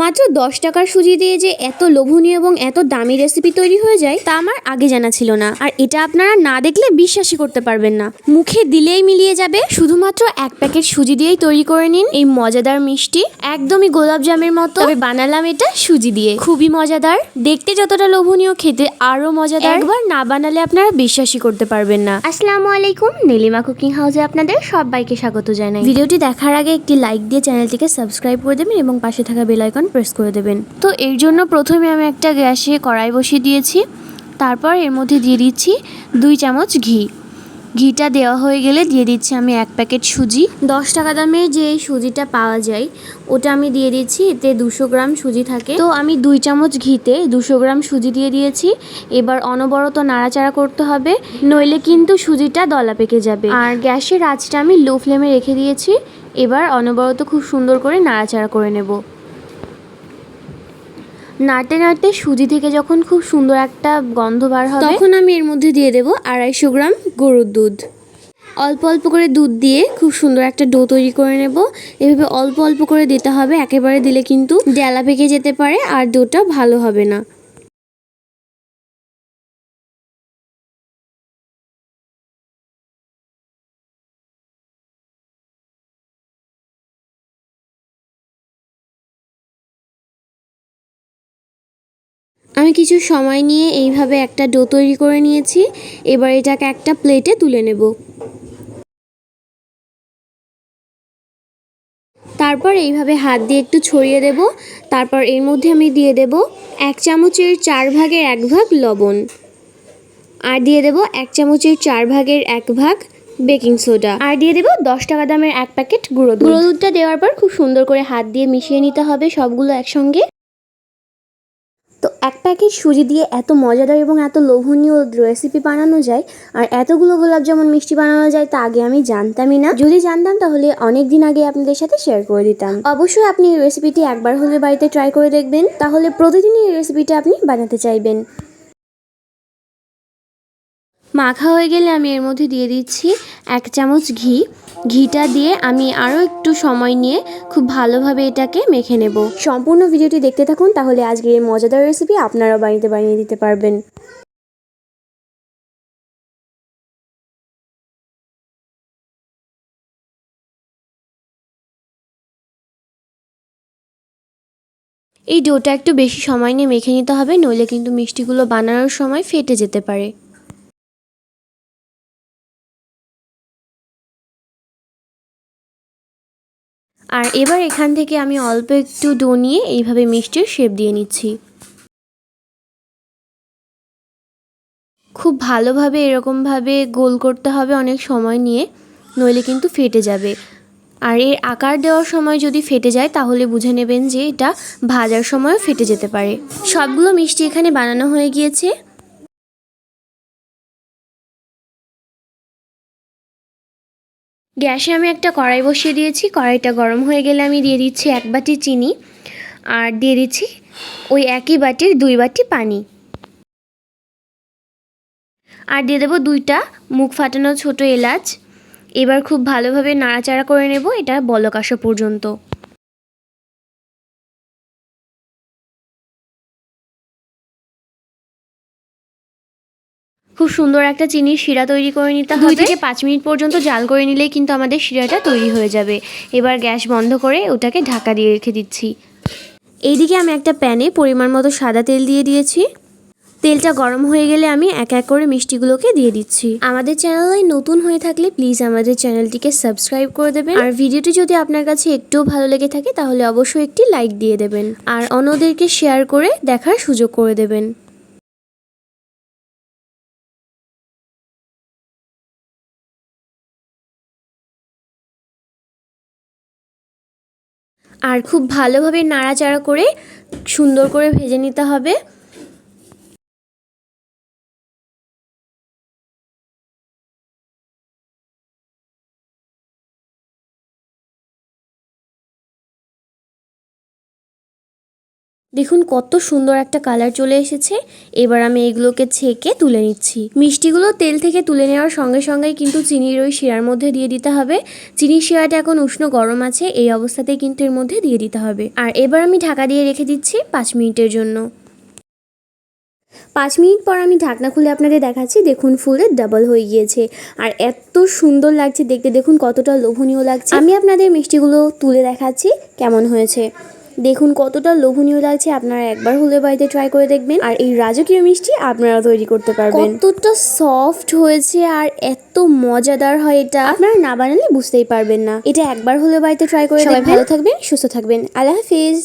মাত্র 10 টাকার সুজি দিয়ে যে এত লোভনীয় এবং এত দামি রেসিপি তৈরি হয়ে যায় তা আমার আগে জানা ছিল না। আর এটা আপনারা না দেখলে বিশ্বাসই করতে পারবেন না, মুখে দিলেই মিলিয়ে যাবে। শুধুমাত্র এক প্যাকেট সুজি দিয়েই তৈরি করে নিন এই মজাদার মিষ্টি, একদমই গোলাপ জামের মতো। তবে বানালাম এটা সুজি দিয়ে, খুবই মজাদার, দেখতে যতটা লোভনীয় খেতে আরো মজাদার। একবার না বানালে আপনারা বিশ্বাসই করতে পারবেন না। আসসালামু আলাইকুম, নীলিমা কুকিং হাউসে আপনাদের সবাইকে স্বাগত জানাই। ভিডিওটি দেখার আগে একটি লাইক দিয়ে চ্যানেলটিকে সাবস্ক্রাইব করে দেবেন এবং পাশে থাকা বেল আইকন প্রেস করে দেবেন। তো এর জন্য প্রথমে আমি একটা গ্যাসে কড়াই বসিয়ে দিয়েছি, তারপর এর মধ্যে দিয়ে দিচ্ছি 2 চামচ ঘি। ঘিটা দেওয়া হয়ে গেলে দিয়ে দিচ্ছি আমি 1 প্যাকেট সুজি। 10 টাকা দামের যে সুজিটা পাওয়া যায় ওটা আমি দিয়ে দিচ্ছি, এতে 200 গ্রাম সুজি থাকে। তো আমি 2 চামচ ঘিতে 200 গ্রাম সুজি দিয়ে দিয়েছি। এবার অনবরত নাড়াচাড়া করতে হবে, নইলে কিন্তু সুজিটা দলা পেকে যাবে। আর গ্যাসের আঁচটা আমি লো ফ্লেমে রেখে দিয়েছি। এবার অনবরত খুব সুন্দর করে নাড়াচাড়া করে নেব। নাড়তে নাড়তে সুজি থেকে যখন খুব সুন্দর একটা গন্ধ বার হবে তখন আমি এর মধ্যে দিয়ে দেব 250 গ্রাম গরুর দুধ। অল্প অল্প করে দুধ দিয়ে খুব সুন্দর একটা ডো তৈরি করে নেব। এভাবে অল্প অল্প করে দিতে হবে, একেবারে দিলে কিন্তু ডেলা পেকে যেতে পারে আর ডোটা ভালো হবে না। আমি কিছু সময় নিয়ে এইভাবে একটা ডো তৈরি করে নিয়েছি। এবার এটাকে একটা প্লেটে তুলে নেব। তারপর এইভাবে হাত দিয়ে একটু ছড়িয়ে দেব। তারপর এর মধ্যে আমি দিয়ে দেব 1 চামচের 4 ভাগের 1 ভাগ লবণ, আর দিয়ে দেব 1 চামচের 4 ভাগের 1 ভাগ বেকিং সোডা, আর দিয়ে দেব 10 টাকা দামের 1 প্যাকেট গুঁড়ো দুধ। গুঁড়ো দুধটা দেওয়ার পর খুব সুন্দর করে হাত দিয়ে মিশিয়ে নিতে হবে সবগুলো একসঙ্গে। তো 1 প্যাকেট সুজি দিয়ে এত মজাদার এবং এত লোভনীয় রেসিপি বানানো যায়, আর এতগুলো গোলাপ জামুন মিষ্টি বানানো যায় তা আগে আমি জানতামই না। যদি জানতাম তাহলে অনেক দিন আগে আপনাদের সাথে শেয়ার করে দিতাম। অবশ্যই আপনি এই রেসিপিটি একবার হলে বাড়িতে ট্রাই করে দেখবেন, তাহলে প্রতিদিনই এই রেসিপিটা আপনি বানাতে চাইবেন। মাখা হয়ে গেলে আমি এর মধ্যে দিয়ে দিচ্ছি 1 চামচ ঘি। ঘিটা দিয়ে আমি আরও একটু সময় নিয়ে খুব ভালোভাবে এটাকে মেখে নেব। সম্পূর্ণ ভিডিওটি দেখতে থাকুন, তাহলে আজকের এই মজাদার রেসিপি আপনারাও বাড়িতে বানিয়ে দিতে পারবেন। এই ডোটা একটু বেশি সময় নিয়ে মেখে নিতে হবে, নইলে কিন্তু মিষ্টিগুলো বানানোর সময় ফেটে যেতে পারে। আর এবার এখান থেকে আমি অল্প একটু ডো নিয়ে এইভাবে মিষ্টির শেপ দিয়ে নিচ্ছি। খুব ভালোভাবে এরকমভাবে গোল করতে হবে অনেক সময় নিয়ে, নইলে কিন্তু ফেটে যাবে। আর এর আকার দেওয়ার সময় যদি ফেটে যায় তাহলে বুঝে নেবেন যে এটা ভাজার সময়ও ফেটে যেতে পারে। সবগুলো মিষ্টি এখানে বানানো হয়ে গিয়েছে। গ্যাসে আমি একটা কড়াই বসিয়ে দিয়েছি। কড়াইটা গরম হয়ে গেলে আমি দিয়ে দিচ্ছি 1 বাটি চিনি, আর দিয়ে দিচ্ছি ওই একই বাটির 2 বাটি পানি, আর দিয়ে দেবো 2টা মুখ ফাটানো ছোট এলাচ। এবার খুব ভালোভাবে নাড়াচাড়া করে নেব এটা বলক আসা পর্যন্ত। খুব সুন্দর একটা চিনির শিরা তৈরি করে নিতে হবে। 2 থেকে 5 মিনিট পর্যন্ত জাল করে নিলেই কিন্তু আমাদের শিরাটা তৈরি হয়ে যাবে। এবার গ্যাস বন্ধ করে ওটাকে ঢাকা দিয়ে রেখে দিচ্ছি। এইদিকে আমি একটা প্যানে পরিমাণ মতো সাদা তেল দিয়ে দিয়েছি। তেলটা গরম হয়ে গেলে আমি এক এক করে মিষ্টিগুলোকে দিয়ে দিচ্ছি। আমাদের চ্যানেলে নতুন হয়ে থাকলে প্লিজ আমাদের চ্যানেলটিকে সাবস্ক্রাইব করে দেবেন। আর ভিডিওটি যদি আপনার কাছে একটুও ভালো লেগে থাকে তাহলে অবশ্যই একটি লাইক দিয়ে দেবেন, আর অন্যদেরকে শেয়ার করে দেখার সুযোগ করে দেবেন। আর খুব ভালোভাবে নাড়াচাড়া করে সুন্দর করে ভেজে নিতে হবে। দেখুন কত সুন্দর একটা কালার চলে এসেছে। এবার আমি এগুলোকে ছেঁকে তুলে নিচ্ছি। মিষ্টিগুলো তেল থেকে তুলে নেওয়ার সঙ্গে সঙ্গেই কিন্তু চিনির ওই শিরার মধ্যে দিয়ে দিতে হবে। চিনির শিরাটা এখন উষ্ণ গরম আছে, এই অবস্থাতেই কিন্তু এর মধ্যে দিয়ে দিতে হবে। আর এবার আমি ঢাকা দিয়ে রেখে দিচ্ছি 5 মিনিটের জন্য। 5 মিনিট পর আমি ঢাকনা খুলে আপনাদের দেখাচ্ছি। দেখুন ফুলে ডাবল হয়ে গিয়েছে আর এত সুন্দর লাগছে দেখতে। দেখুন কতটা লোভনীয় লাগছে। আমি আপনাদের মিষ্টিগুলো তুলে দেখাচ্ছি কেমন হয়েছে। দেখুন কতটা লোভনীয় লাগছে। আপনারা একবার হলে বাড়িতে ট্রাই করে দেখবেন আর এই রাজকীয় মিষ্টি আপনারা তৈরি করতে পারবেন। কতটা সফট হয়েছে আর এত মজাদার হয় এটা, আপনারা না বানালে বুঝতেই পারবেন না। এটা একবার হলে বাড়িতে ট্রাই করে দেখবেন। সবাই ভালো থাকবেন, সুস্থ থাকবেন। আল্লাহ হাফিজ।